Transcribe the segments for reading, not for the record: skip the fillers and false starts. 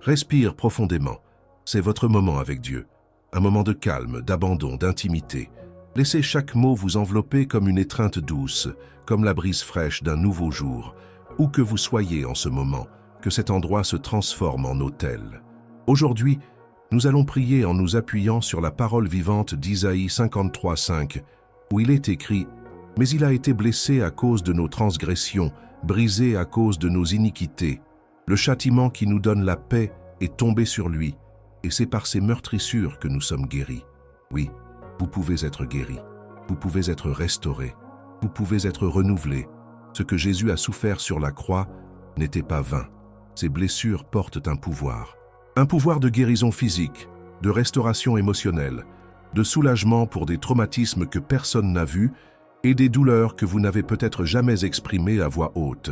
Respire profondément. C'est votre moment avec Dieu. Un moment de calme, d'abandon, d'intimité. Laissez chaque mot vous envelopper comme une étreinte douce, comme la brise fraîche d'un nouveau jour. Où que vous soyez en ce moment, que cet endroit se transforme en autel. Aujourd'hui, nous allons prier en nous appuyant sur la parole vivante d'Isaïe 53:5, où il est écrit « Mais il a été blessé à cause de nos transgressions, brisé à cause de nos iniquités. Le châtiment qui nous donne la paix est tombé sur lui, et c'est par ses meurtrissures que nous sommes guéris. » Oui, vous pouvez être guéris, vous pouvez être restaurés, vous pouvez être renouvelés. Ce que Jésus a souffert sur la croix n'était pas vain. Ces blessures portent un pouvoir de guérison physique, de restauration émotionnelle, de soulagement pour des traumatismes que personne n'a vus et des douleurs que vous n'avez peut-être jamais exprimées à voix haute.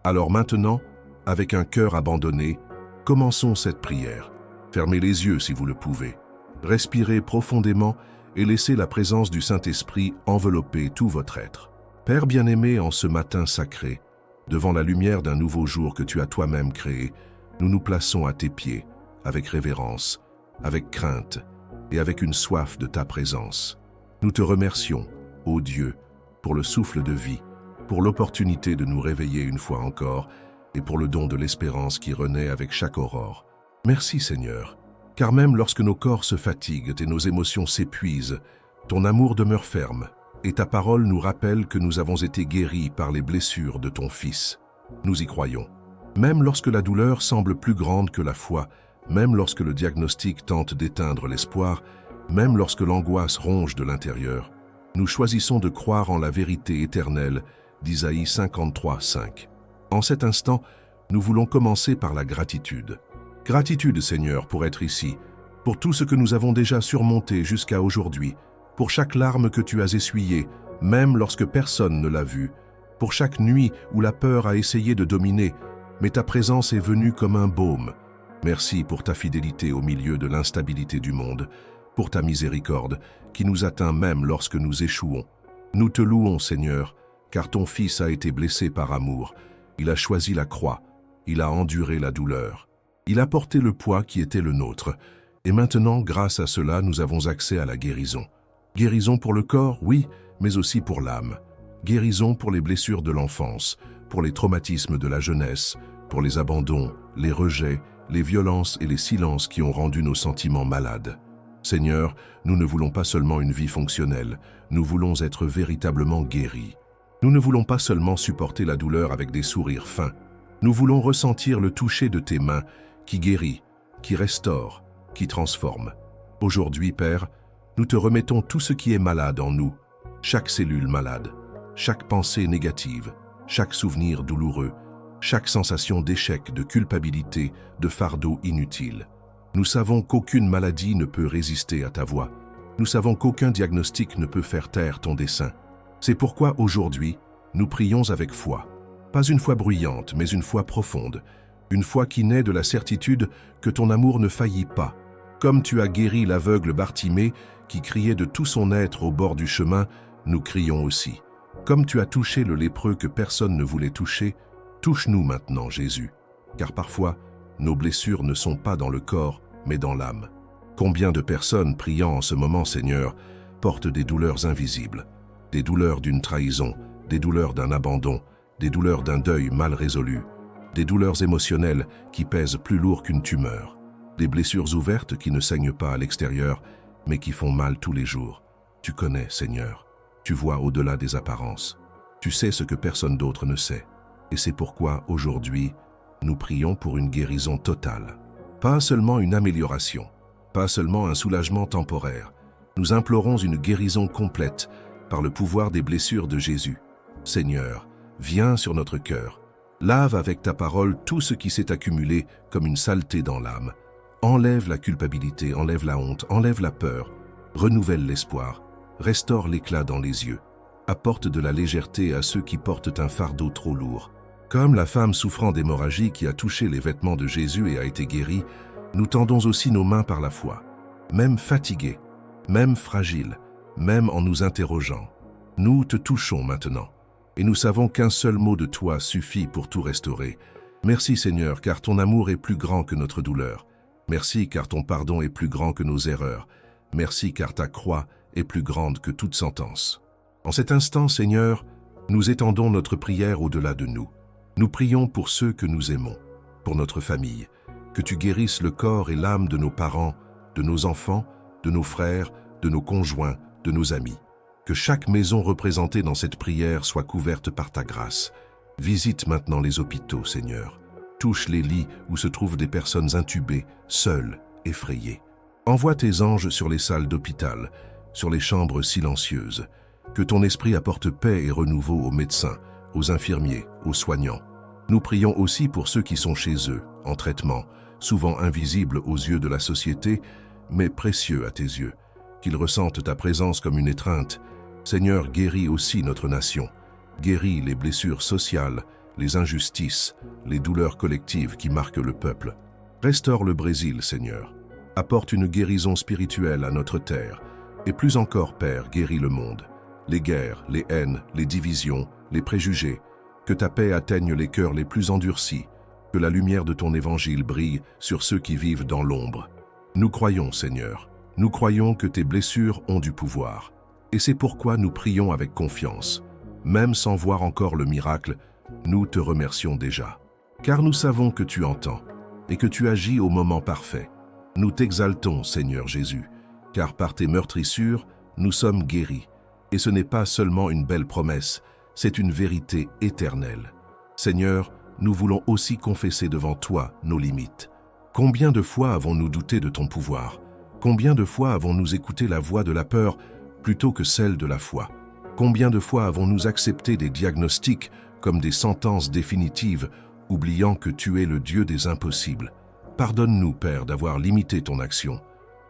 Alors maintenant, avec un cœur abandonné, commençons cette prière. Fermez les yeux si vous le pouvez. Respirez profondément et laissez la présence du Saint-Esprit envelopper tout votre être. Père bien-aimé, en ce matin sacré, devant la lumière d'un nouveau jour que tu as toi-même créé, nous nous plaçons à tes pieds, avec révérence, avec crainte et avec une soif de ta présence. Nous te remercions, ô Dieu, pour le souffle de vie, pour l'opportunité de nous réveiller une fois encore et pour le don de l'espérance qui renaît avec chaque aurore. Merci Seigneur, car même lorsque nos corps se fatiguent et nos émotions s'épuisent, ton amour demeure ferme et ta parole nous rappelle que nous avons été guéris par les blessures de ton Fils. Nous y croyons. Même lorsque la douleur semble plus grande que la foi, même lorsque le diagnostic tente d'éteindre l'espoir, même lorsque l'angoisse ronge de l'intérieur, nous choisissons de croire en la vérité éternelle d'Isaïe 53:5. En cet instant, nous voulons commencer par la gratitude. Gratitude, Seigneur, pour être ici, pour tout ce que nous avons déjà surmonté jusqu'à aujourd'hui, pour chaque larme que tu as essuyée, même lorsque personne ne l'a vue, pour chaque nuit où la peur a essayé de dominer, mais ta présence est venue comme un baume. Merci pour ta fidélité au milieu de l'instabilité du monde, pour ta miséricorde qui nous atteint même lorsque nous échouons. Nous te louons, Seigneur, car ton Fils a été blessé par amour. Il a choisi la croix, il a enduré la douleur. Il a porté le poids qui était le nôtre. Et maintenant, grâce à cela, nous avons accès à la guérison. Guérison pour le corps, oui, mais aussi pour l'âme. Guérison pour les blessures de l'enfance, pour les traumatismes de la jeunesse, pour les abandons, les rejets, les violences et les silences qui ont rendu nos sentiments malades. Seigneur, nous ne voulons pas seulement une vie fonctionnelle, nous voulons être véritablement guéris. Nous ne voulons pas seulement supporter la douleur avec des sourires fins. Nous voulons ressentir le toucher de tes mains qui guérit, qui restaure, qui transforme. Aujourd'hui, Père, nous te remettons tout ce qui est malade en nous, chaque cellule malade, chaque pensée négative, chaque souvenir douloureux, chaque sensation d'échec, de culpabilité, de fardeau inutile. Nous savons qu'aucune maladie ne peut résister à ta voix. Nous savons qu'aucun diagnostic ne peut faire taire ton dessein. C'est pourquoi aujourd'hui, nous prions avec foi. Pas une foi bruyante, mais une foi profonde. Une foi qui naît de la certitude que ton amour ne faillit pas. Comme tu as guéri l'aveugle Bartimée qui criait de tout son être au bord du chemin, nous crions aussi. Comme tu as touché le lépreux que personne ne voulait toucher, touche-nous maintenant, Jésus, car parfois, nos blessures ne sont pas dans le corps, mais dans l'âme. Combien de personnes priant en ce moment, Seigneur, portent des douleurs invisibles, des douleurs d'une trahison, des douleurs d'un abandon, des douleurs d'un deuil mal résolu, des douleurs émotionnelles qui pèsent plus lourd qu'une tumeur, des blessures ouvertes qui ne saignent pas à l'extérieur, mais qui font mal tous les jours. Tu connais, Seigneur, tu vois au-delà des apparences. Tu sais ce que personne d'autre ne sait. Et c'est pourquoi, aujourd'hui, nous prions pour une guérison totale. Pas seulement une amélioration, pas seulement un soulagement temporaire. Nous implorons une guérison complète par le pouvoir des blessures de Jésus. Seigneur, viens sur notre cœur. Lave avec ta parole tout ce qui s'est accumulé comme une saleté dans l'âme. Enlève la culpabilité, enlève la honte, enlève la peur. Renouvelle l'espoir. Restaure l'éclat dans les yeux. Apporte de la légèreté à ceux qui portent un fardeau trop lourd. Comme la femme souffrant d'hémorragie qui a touché les vêtements de Jésus et a été guérie, nous tendons aussi nos mains par la foi. Même fatigués, même fragiles, même en nous interrogeant, nous te touchons maintenant. Et nous savons qu'un seul mot de toi suffit pour tout restaurer. Merci Seigneur, car ton amour est plus grand que notre douleur. Merci, car ton pardon est plus grand que nos erreurs. Merci, car ta croix est plus grande que toute sentence. En cet instant, Seigneur, nous étendons notre prière au-delà de nous. Nous prions pour ceux que nous aimons, pour notre famille, que tu guérisses le corps et l'âme de nos parents, de nos enfants, de nos frères, de nos conjoints, de nos amis. Que chaque maison représentée dans cette prière soit couverte par ta grâce. Visite maintenant les hôpitaux, Seigneur. Touche les lits où se trouvent des personnes intubées, seules, effrayées. Envoie tes anges sur les salles d'hôpital, sur les chambres silencieuses. Que ton esprit apporte paix et renouveau aux médecins, aux infirmiers, aux soignants. Nous prions aussi pour ceux qui sont chez eux, en traitement, souvent invisibles aux yeux de la société, mais précieux à tes yeux. Qu'ils ressentent ta présence comme une étreinte. Seigneur, guéris aussi notre nation. Guéris les blessures sociales, les injustices, les douleurs collectives qui marquent le peuple. Restaure le Brésil, Seigneur. Apporte une guérison spirituelle à notre terre. Et plus encore, Père, guéris le monde. Les guerres, les haines, les divisions, les préjugés. Que ta paix atteigne les cœurs les plus endurcis. Que la lumière de ton évangile brille sur ceux qui vivent dans l'ombre. Nous croyons, Seigneur. Nous croyons que tes blessures ont du pouvoir. Et c'est pourquoi nous prions avec confiance. Même sans voir encore le miracle, nous te remercions déjà. Car nous savons que tu entends et que tu agis au moment parfait. Nous t'exaltons, Seigneur Jésus, car par tes meurtrissures, nous sommes guéris. Et ce n'est pas seulement une belle promesse, c'est une vérité éternelle. Seigneur, nous voulons aussi confesser devant toi nos limites. Combien de fois avons-nous douté de ton pouvoir? Combien de fois avons-nous écouté la voix de la peur plutôt que celle de la foi? Combien de fois avons-nous accepté des diagnostics comme des sentences définitives, oubliant que tu es le Dieu des impossibles? Pardonne-nous, Père, d'avoir limité ton action,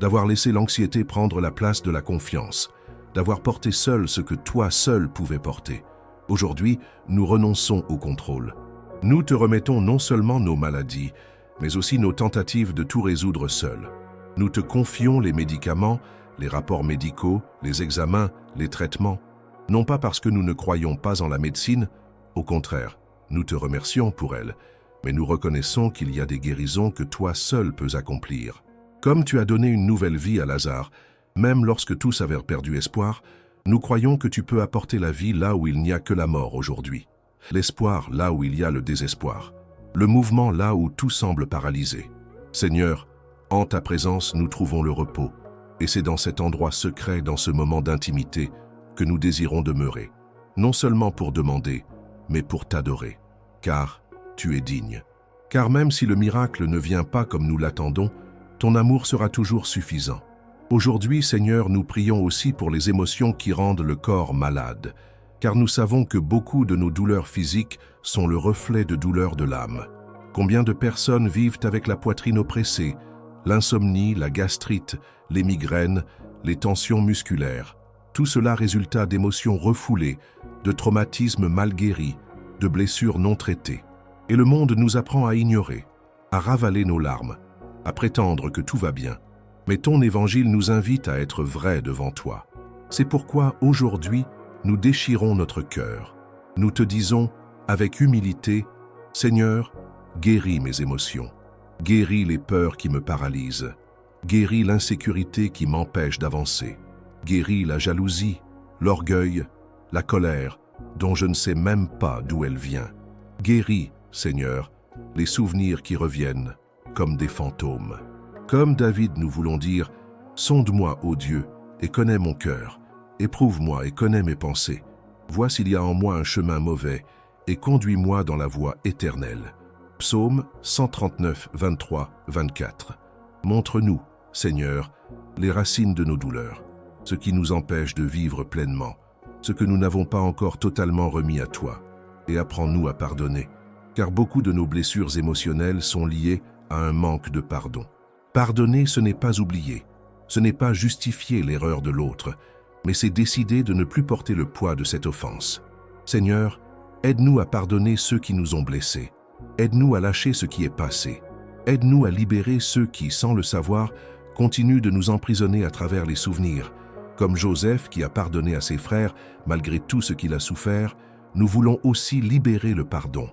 d'avoir laissé l'anxiété prendre la place de la confiance, d'avoir porté seul ce que toi seul pouvais porter. Aujourd'hui, nous renonçons au contrôle. Nous te remettons non seulement nos maladies, mais aussi nos tentatives de tout résoudre seuls. Nous te confions les médicaments, les rapports médicaux, les examens, les traitements, non pas parce que nous ne croyons pas en la médecine, au contraire, nous te remercions pour elle, mais nous reconnaissons qu'il y a des guérisons que toi seul peux accomplir. Comme tu as donné une nouvelle vie à Lazare, même lorsque tous avaient perdu espoir, nous croyons que tu peux apporter la vie là où il n'y a que la mort aujourd'hui, l'espoir là où il y a le désespoir, le mouvement là où tout semble paralysé. Seigneur, en ta présence, nous trouvons le repos, et c'est dans cet endroit secret, dans ce moment d'intimité, que nous désirons demeurer, non seulement pour demander, mais pour t'adorer, car tu es digne. Car même si le miracle ne vient pas comme nous l'attendons, ton amour sera toujours suffisant. Aujourd'hui, Seigneur, nous prions aussi pour les émotions qui rendent le corps malade, car nous savons que beaucoup de nos douleurs physiques sont le reflet de douleurs de l'âme. Combien de personnes vivent avec la poitrine oppressée, l'insomnie, la gastrite, les migraines, les tensions musculaires. Tout cela résultat d'émotions refoulées, de traumatismes mal guéris, de blessures non traitées. Et le monde nous apprend à ignorer, à ravaler nos larmes, à prétendre que tout va bien. Mais ton évangile nous invite à être vrais devant toi. C'est pourquoi aujourd'hui, nous déchirons notre cœur. Nous te disons, avec humilité, Seigneur, guéris mes émotions. Guéris les peurs qui me paralysent. Guéris l'insécurité qui m'empêche d'avancer. Guéris la jalousie, l'orgueil, la colère, dont je ne sais même pas d'où elle vient. Guéris, Seigneur, les souvenirs qui reviennent, comme des fantômes. Comme David, nous voulons dire, « Sonde-moi, ô Dieu, et connais mon cœur. Éprouve-moi et connais mes pensées. Vois s'il y a en moi un chemin mauvais, et conduis-moi dans la voie éternelle. » Psaume 139, 23, 24. Montre-nous, Seigneur, les racines de nos douleurs, ce qui nous empêche de vivre pleinement, ce que nous n'avons pas encore totalement remis à toi, et apprends-nous à pardonner, car beaucoup de nos blessures émotionnelles sont liées à un manque de pardon. Pardonner, ce n'est pas oublier, ce n'est pas justifier l'erreur de l'autre, mais c'est décider de ne plus porter le poids de cette offense. Seigneur, aide-nous à pardonner ceux qui nous ont blessés, aide-nous à lâcher ce qui est passé, aide-nous à libérer ceux qui, sans le savoir, continuent de nous emprisonner à travers les souvenirs. Comme Joseph qui a pardonné à ses frères malgré tout ce qu'il a souffert, nous voulons aussi libérer le pardon.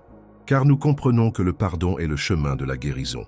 car nous comprenons que le pardon est le chemin de la guérison.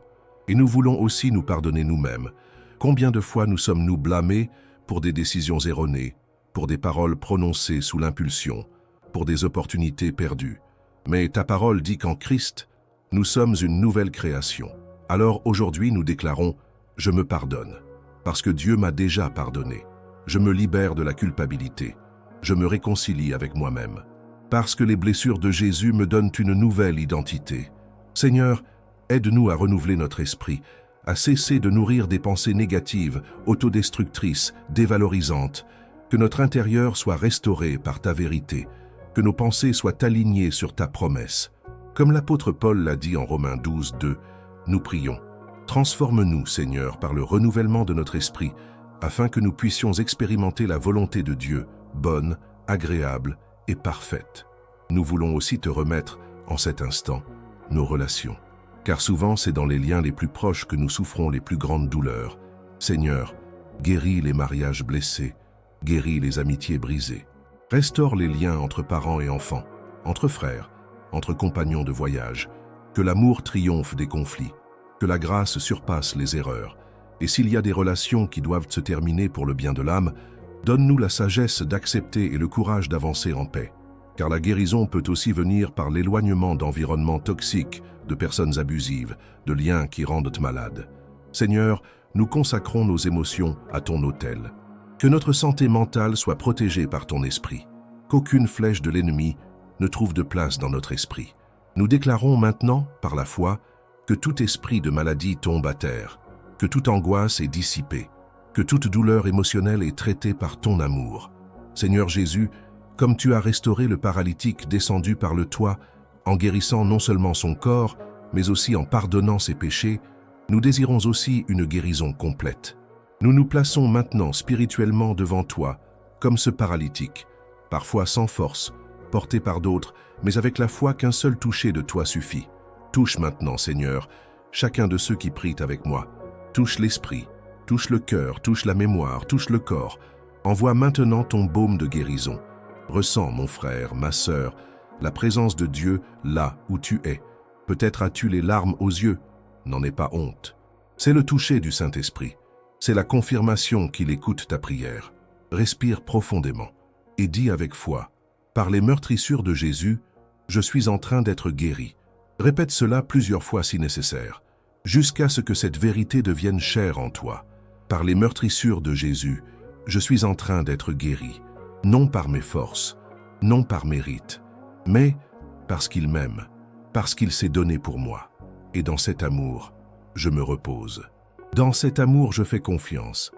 Et nous voulons aussi nous pardonner nous-mêmes. Combien de fois nous sommes-nous blâmés pour des décisions erronées, pour des paroles prononcées sous l'impulsion, pour des opportunités perdues. Mais ta parole dit qu'en Christ, nous sommes une nouvelle création. Alors aujourd'hui nous déclarons « Je me pardonne », parce que Dieu m'a déjà pardonné. Je me libère de la culpabilité. Je me réconcilie avec moi-même. Parce que les blessures de Jésus me donnent une nouvelle identité. Seigneur, aide-nous à renouveler notre esprit, à cesser de nourrir des pensées négatives, autodestructrices, dévalorisantes, que notre intérieur soit restauré par ta vérité, que nos pensées soient alignées sur ta promesse. Comme l'apôtre Paul l'a dit en Romains 12, 2, nous prions. Transforme-nous, Seigneur, par le renouvellement de notre esprit, afin que nous puissions expérimenter la volonté de Dieu, bonne, agréable et parfaite. Nous voulons aussi te remettre, en cet instant, nos relations. Car souvent, c'est dans les liens les plus proches que nous souffrons les plus grandes douleurs. Seigneur, guéris les mariages blessés, guéris les amitiés brisées. Restaure les liens entre parents et enfants, entre frères, entre compagnons de voyage. Que l'amour triomphe des conflits, que la grâce surpasse les erreurs. Et s'il y a des relations qui doivent se terminer pour le bien de l'âme, donne-nous la sagesse d'accepter et le courage d'avancer en paix. Car la guérison peut aussi venir par l'éloignement d'environnements toxiques, de personnes abusives, de liens qui rendent malades. Seigneur, nous consacrons nos émotions à ton autel. Que notre santé mentale soit protégée par ton esprit. Qu'aucune flèche de l'ennemi ne trouve de place dans notre esprit. Nous déclarons maintenant, par la foi, que tout esprit de maladie tombe à terre, que toute angoisse est dissipée, que toute douleur émotionnelle est traitée par ton amour. Seigneur Jésus, comme tu as restauré le paralytique descendu par le toit, en guérissant non seulement son corps, mais aussi en pardonnant ses péchés, nous désirons aussi une guérison complète. Nous nous plaçons maintenant spirituellement devant toi, comme ce paralytique, parfois sans force, porté par d'autres, mais avec la foi qu'un seul toucher de toi suffit. Touche maintenant, Seigneur, chacun de ceux qui prient avec moi. Touche l'esprit, touche le cœur, touche la mémoire, touche le corps. Envoie maintenant ton baume de guérison. Ressens, mon frère, ma sœur, la présence de Dieu là où tu es. Peut-être as-tu les larmes aux yeux. N'en aie pas honte. C'est le toucher du Saint-Esprit. C'est la confirmation qu'il écoute ta prière. Respire profondément et dis avec foi, par les meurtrissures de Jésus, je suis en train d'être guéri. Répète cela plusieurs fois si nécessaire, jusqu'à ce que cette vérité devienne chère en toi. Par les meurtrissures de Jésus, je suis en train d'être guéri, non par mes forces, non par mérite, mais parce qu'il m'aime, parce qu'il s'est donné pour moi. Et dans cet amour, je me repose. Dans cet amour, je fais confiance.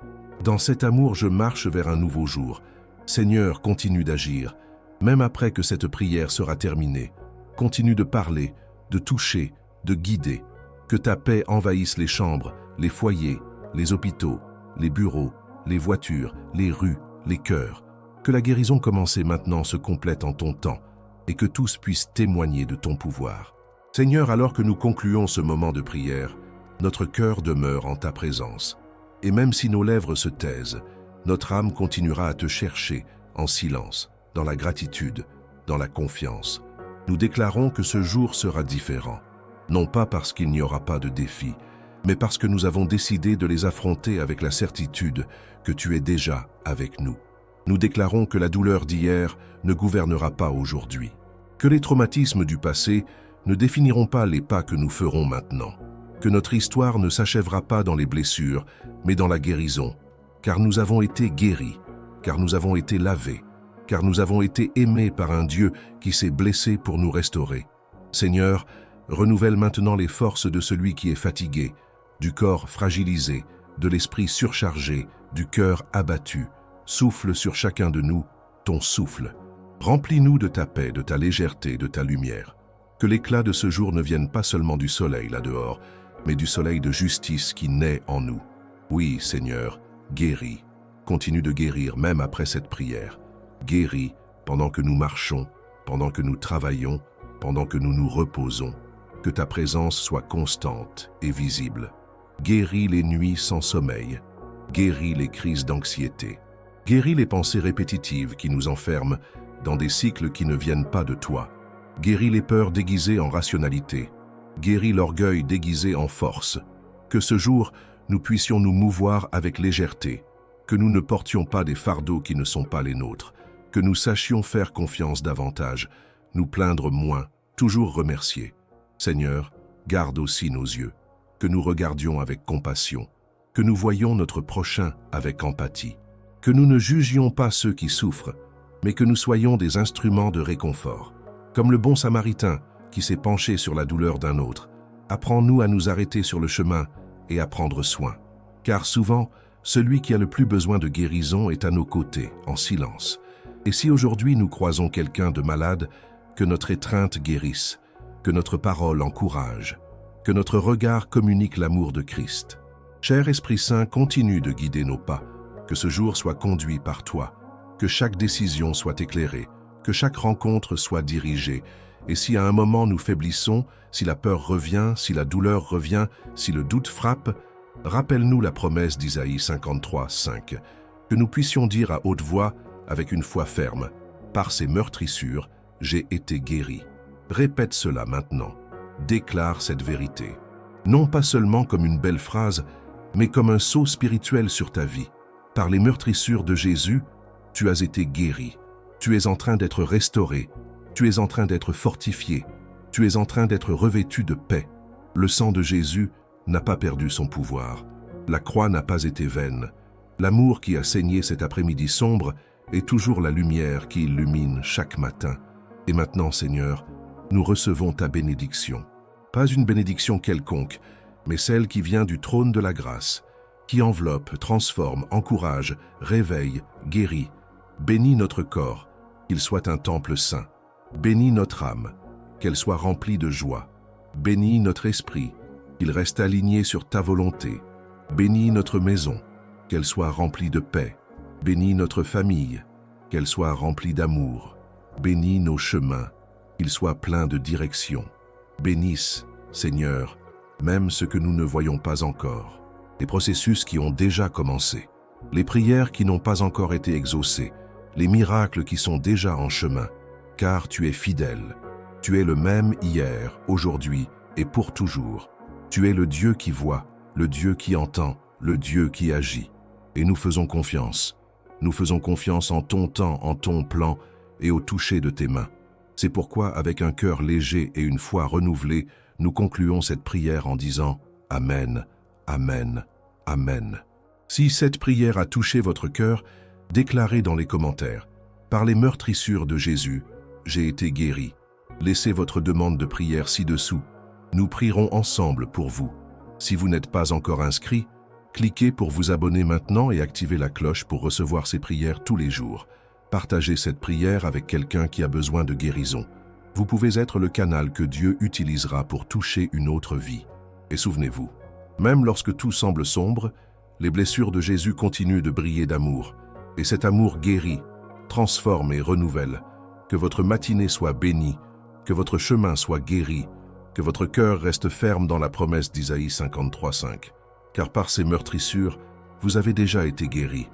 Dans cet amour, je marche vers un nouveau jour. Seigneur, continue d'agir, même après que cette prière sera terminée. Continue de parler, de toucher, de guider. Que ta paix envahisse les chambres, les foyers, les hôpitaux, les bureaux, les voitures, les rues, les cœurs. Que la guérison commencée maintenant se complète en ton temps et que tous puissent témoigner de ton pouvoir. Seigneur, alors que nous concluons ce moment de prière, notre cœur demeure en ta présence. Et même si nos lèvres se taisent, notre âme continuera à te chercher en silence, dans la gratitude, dans la confiance. Nous déclarons que ce jour sera différent, non pas parce qu'il n'y aura pas de défis, mais parce que nous avons décidé de les affronter avec la certitude que tu es déjà avec nous. Nous déclarons que la douleur d'hier ne gouvernera pas aujourd'hui, que les traumatismes du passé ne définiront pas les pas que nous ferons maintenant, que notre histoire ne s'achèvera pas dans les blessures, mais dans la guérison, car nous avons été guéris, car nous avons été lavés, car nous avons été aimés par un Dieu qui s'est blessé pour nous restaurer. Seigneur, renouvelle maintenant les forces de celui qui est fatigué, du corps fragilisé, de l'esprit surchargé, du cœur abattu. Souffle sur chacun de nous ton souffle. Remplis-nous de ta paix, de ta légèreté, de ta lumière. Que l'éclat de ce jour ne vienne pas seulement du soleil là-dehors, mais du soleil de justice qui naît en nous. Oui, Seigneur, guéris. Continue de guérir même après cette prière. Guéris pendant que nous marchons, pendant que nous travaillons, pendant que nous nous reposons. Que ta présence soit constante et visible. Guéris les nuits sans sommeil. Guéris les crises d'anxiété. Guéris les pensées répétitives qui nous enferment dans des cycles qui ne viennent pas de toi. Guéris les peurs déguisées en rationalité. Guéris l'orgueil déguisé en force. Que ce jour, nous puissions nous mouvoir avec légèreté, que nous ne portions pas des fardeaux qui ne sont pas les nôtres, que nous sachions faire confiance davantage, nous plaindre moins, toujours remercier. Seigneur, garde aussi nos yeux, que nous regardions avec compassion, que nous voyions notre prochain avec empathie, que nous ne jugions pas ceux qui souffrent, mais que nous soyons des instruments de réconfort. Comme le bon Samaritain qui s'est penché sur la douleur d'un autre, apprends-nous à nous arrêter sur le chemin et à prendre soin. Car souvent, celui qui a le plus besoin de guérison est à nos côtés, en silence. Et si aujourd'hui nous croisons quelqu'un de malade, que notre étreinte guérisse, que notre parole encourage, que notre regard communique l'amour de Christ. Cher Esprit Saint, continue de guider nos pas, que ce jour soit conduit par toi, que chaque décision soit éclairée, que chaque rencontre soit dirigée. Et si à un moment nous faiblissons, si la peur revient, si la douleur revient, si le doute frappe, rappelle-nous la promesse d'Isaïe 53, 5, que nous puissions dire à haute voix, avec une foi ferme, « Par ces meurtrissures, j'ai été guéri ». Répète cela maintenant. Déclare cette vérité. Non pas seulement comme une belle phrase, mais comme un sceau spirituel sur ta vie. Par les meurtrissures de Jésus, tu as été guéri. Tu es en train d'être restauré. Tu es en train d'être fortifié. Tu es en train d'être revêtu de paix. Le sang de Jésus n'a pas perdu son pouvoir. La croix n'a pas été vaine. L'amour qui a saigné cet après-midi sombre est toujours la lumière qui illumine chaque matin. Et maintenant, Seigneur, nous recevons ta bénédiction. Pas une bénédiction quelconque, mais celle qui vient du trône de la grâce, qui enveloppe, transforme, encourage, réveille, guérit. Bénis notre corps, qu'il soit un temple saint. Bénis notre âme, qu'elle soit remplie de joie. Bénis notre esprit, qu'il reste aligné sur ta volonté. Bénis notre maison, qu'elle soit remplie de paix. Bénis notre famille, qu'elle soit remplie d'amour. Bénis nos chemins, qu'ils soient pleins de direction. Bénisse, Seigneur, même ce que nous ne voyons pas encore. Les processus qui ont déjà commencé, les prières qui n'ont pas encore été exaucées, les miracles qui sont déjà en chemin, car tu es fidèle. Tu es le même hier, aujourd'hui et pour toujours. Tu es le Dieu qui voit, le Dieu qui entend, le Dieu qui agit. Et nous faisons confiance. Nous faisons confiance en ton temps, en ton plan et au toucher de tes mains. C'est pourquoi, avec un cœur léger et une foi renouvelée, nous concluons cette prière en disant « Amen, Amen, Amen ». Si cette prière a touché votre cœur, déclarez dans les commentaires « Par les meurtrissures de Jésus, j'ai été guéri ». Laissez votre demande de prière ci-dessous. Nous prierons ensemble pour vous. Si vous n'êtes pas encore inscrit, cliquez pour vous abonner maintenant et activez la cloche pour recevoir ces prières tous les jours. Partagez cette prière avec quelqu'un qui a besoin de guérison. Vous pouvez être le canal que Dieu utilisera pour toucher une autre vie. Et souvenez-vous, même lorsque tout semble sombre, les blessures de Jésus continuent de briller d'amour. Et cet amour guérit, transforme et renouvelle. Que votre matinée soit bénie, que votre chemin soit guéri, que votre cœur reste ferme dans la promesse d'Isaïe 53, 5. Car par ces meurtrissures, vous avez déjà été guéris.